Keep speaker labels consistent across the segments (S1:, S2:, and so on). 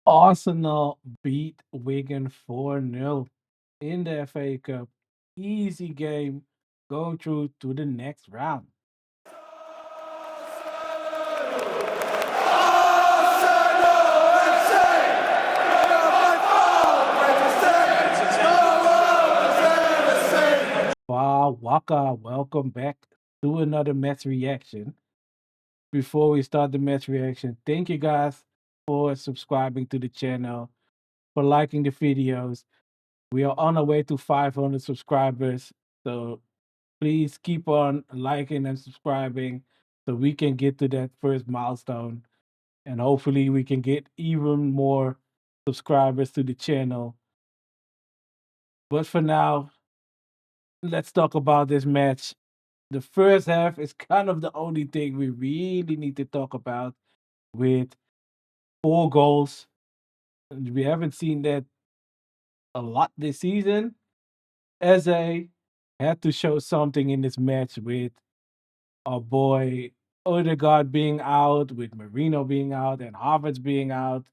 S1: Arsenal beat Wigan 4-0 in the FA Cup. Easy game going through to the next round. Wow, Waka, welcome back to another match reaction. Before we start the match reaction, thank you guys for subscribing to the channel, for liking the videos. We are on our way to 500 subscribers, so please keep on liking and subscribing so we can get to that first milestone. And hopefully we can get even more subscribers to the channel. But for now, let's talk about this match. The first half is kind of the only thing we really need to talk about with 4 goals. We haven't seen that a lot this season. EZE had to show something in this match with our boy Odegaard being out, with Marino being out, and Havertz being out.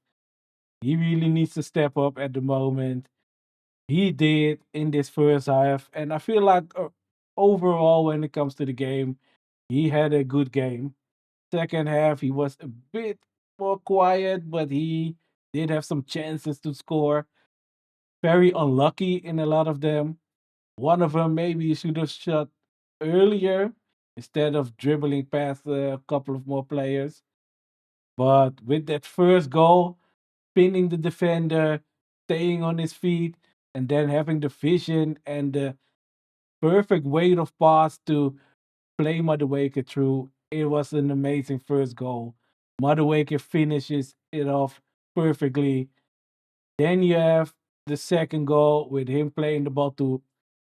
S1: He really needs to step up at the moment. He did in this first half, and I feel like overall, when it comes to the game, he had a good game. Second half, he was a bit more quiet, but he did have some chances to score. Very unlucky in a lot of them. One of them maybe he should have shot earlier instead of dribbling past a couple of more players. But with that first goal, pinning the defender, staying on his feet, and then having the vision and the perfect weight of pass to play Madueke through. It was an amazing first goal. Madueke finishes it off perfectly. Then you have the second goal with him playing the ball to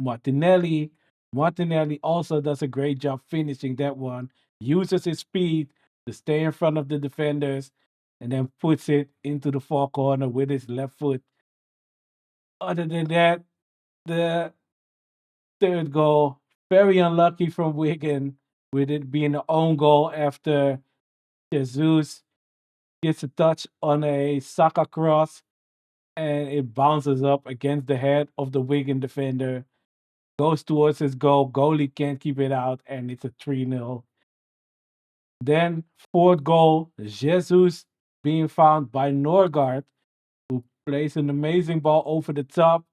S1: Martinelli. Martinelli also does a great job finishing that one, uses his speed to stay in front of the defenders, and then puts it into the far corner with his left foot. Other than that, the third goal, very unlucky from Wigan, with it being an own goal after Jesus gets a touch on a Saka cross and it bounces up against the head of the Wigan defender, goes towards his goal. Goalie can't keep it out, and it's a 3-0. Then, fourth goal, Jesus being found by Norgard, who plays an amazing ball over the top,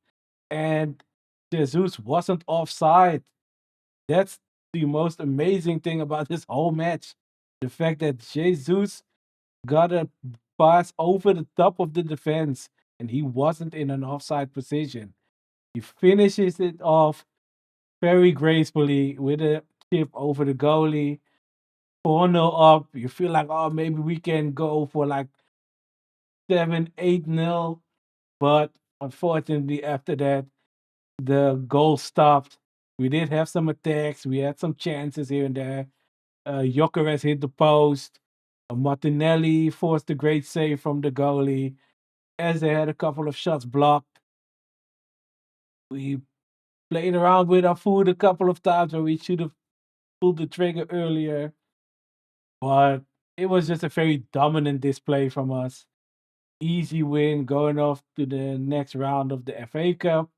S1: and Jesus wasn't offside. That's the most amazing thing about this whole match. The fact that Jesus got a pass over the top of the defense and he wasn't in an offside position. He finishes it off very gracefully with a chip over the goalie. 4-0 up. You feel like, oh, maybe we can go for like 7-8-0. But unfortunately, after that, the goal stopped. We did have some attacks. We had some chances here and there. Jokeres hit the post. Martinelli forced a great save from the goalie. As they had a couple of shots blocked. We played around with our food a couple of times where we should have pulled the trigger earlier. But it was just a very dominant display from us. Easy win going off to the next round of the FA Cup.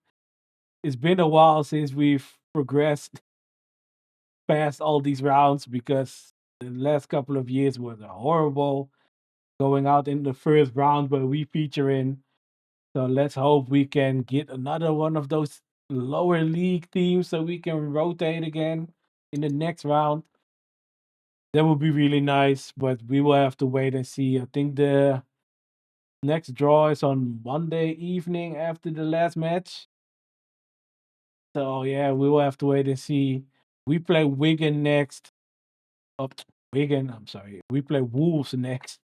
S1: It's been a while since we've progressed past all these rounds because the last couple of years was horrible going out in the first round where we feature in. So let's hope we can get another one of those lower league teams so we can rotate again in the next round. That would be really nice, but we will have to wait and see. I think the next draw is on Monday evening after the last match. So yeah, we will have to wait and see. We play Wigan next. Up Wigan, I'm sorry. We play Wolves next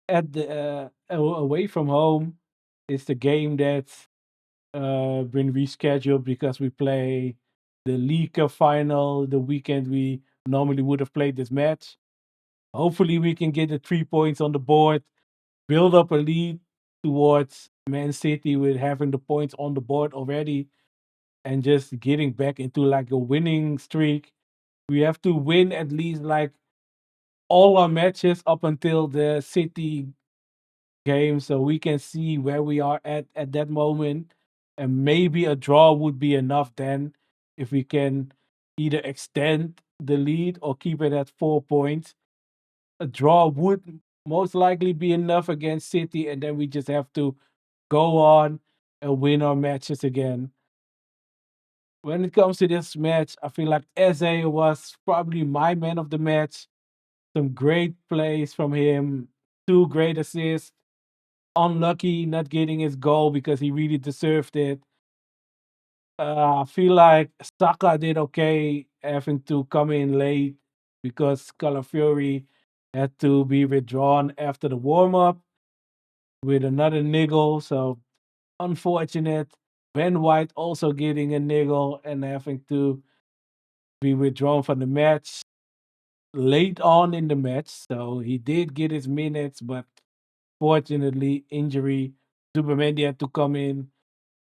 S1: at the away from home. It's the game that's been rescheduled because we play the League Cup final the weekend we normally would have played this match. Hopefully, we can get the 3 points on the board, build up a lead towards Man City with having the points on the board already, and just getting back into like a winning streak. We have to win at least like all our matches up until the City game so we can see where we are at that moment. And maybe a draw would be enough then if we can either extend the lead or keep it at 4 points. A draw would most likely be enough against City, and then we just have to go on and win our matches again. When it comes to this match, I feel like Eze was probably my man of the match. Some great plays from him, two great assists. Unlucky not getting his goal because he really deserved it. I feel like Saka did okay having to come in late because Calafiori had to be withdrawn after the warm up with another niggle. So unfortunate. Ben White also getting a niggle and having to be withdrawn from the match late on in the match. So he did get his minutes, but fortunately, injury. Zubimendi had to come in.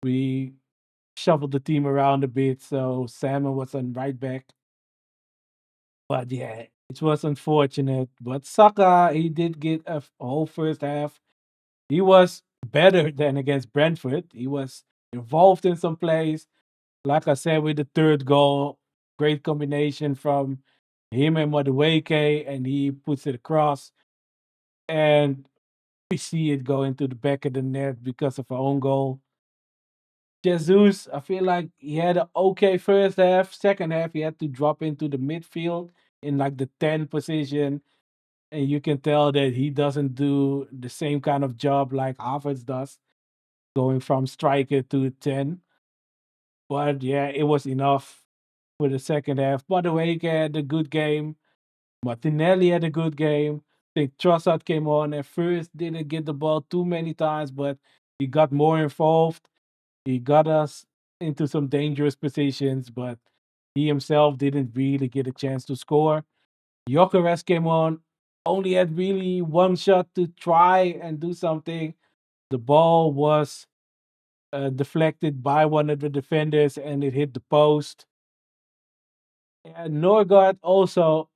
S1: We shuffled the team around a bit, so Salmon was on right back. But yeah, it was unfortunate. But Saka, he did get a whole first half. He was better than against Brentford. He was involved in some plays. Like I said, with the third goal, great combination from him and Madueke, and he puts it across. And we see it go into the back of the net because of our own goal. Jesus, I feel like he had an okay first half. Second half, he had to drop into the midfield in like the 10 position. And you can tell that he doesn't do the same kind of job like Havertz does, going from striker to 10. But yeah, it was enough for the second half. By the way, he had a good game. Martinelli had a good game. I think Trossard came on at first, didn't get the ball too many times, but he got more involved. He got us into some dangerous positions, but he himself didn't really get a chance to score. Gyökeres came on, only had really one shot to try and do something. The ball was deflected by one of the defenders and it hit the post. And Norgard also,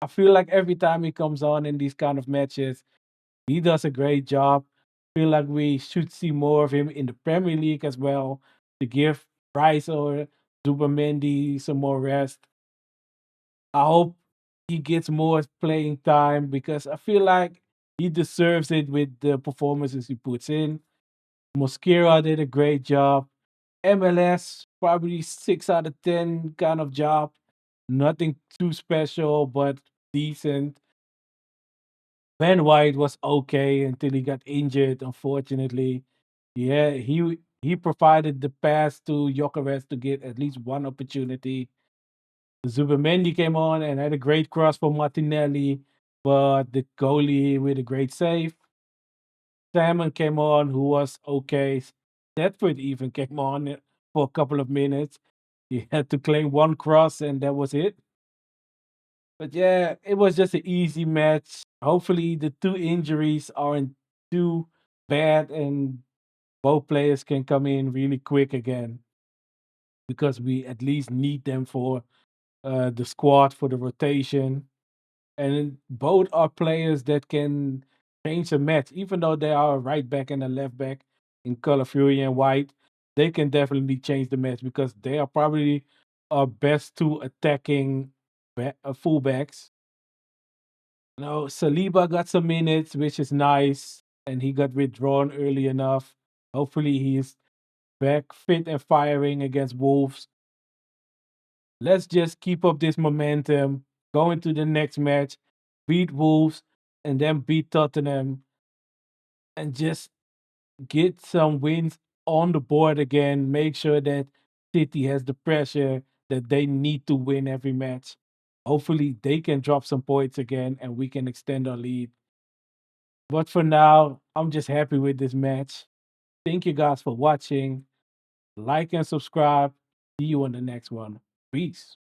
S1: I feel like every time he comes on in these kind of matches, he does a great job. Feel like we should see more of him in the Premier League as well to give Rice or Zubimendi some more rest. I hope he gets more playing time because I feel like he deserves it with the performances he puts in. Mosquera did a great job. MLS, probably 6 out of 10 kind of job. Nothing too special, but decent. Ben White was okay until he got injured, unfortunately. Yeah, he provided the pass to Gyökeres to get at least one opportunity. Zubimendi came on and had a great cross for Martinelli, but the goalie with a great save. Salmon came on, who was okay. Thetford even came on for a couple of minutes. He had to claim one cross, and that was it. But yeah, it was just an easy match. Hopefully, the two injuries aren't too bad, and both players can come in really quick again because we at least need them for the squad for the rotation. And both are players that can change a match, even though they are a right back and a left back in Color Fury and White. They can definitely change the match because they are probably our best two attacking fullbacks. Saliba got some minutes, which is nice, and he got withdrawn early enough. Hopefully, he's back fit and firing against Wolves. Let's just keep up this momentum, go into the next match, beat Wolves, and then beat Tottenham, and just get some wins on the board again. Make sure that City has the pressure that they need to win every match. Hopefully, they can drop some points again and we can extend our lead. But for now, I'm just happy with this match. Thank you guys for watching. Like and subscribe. See you on the next one. Peace.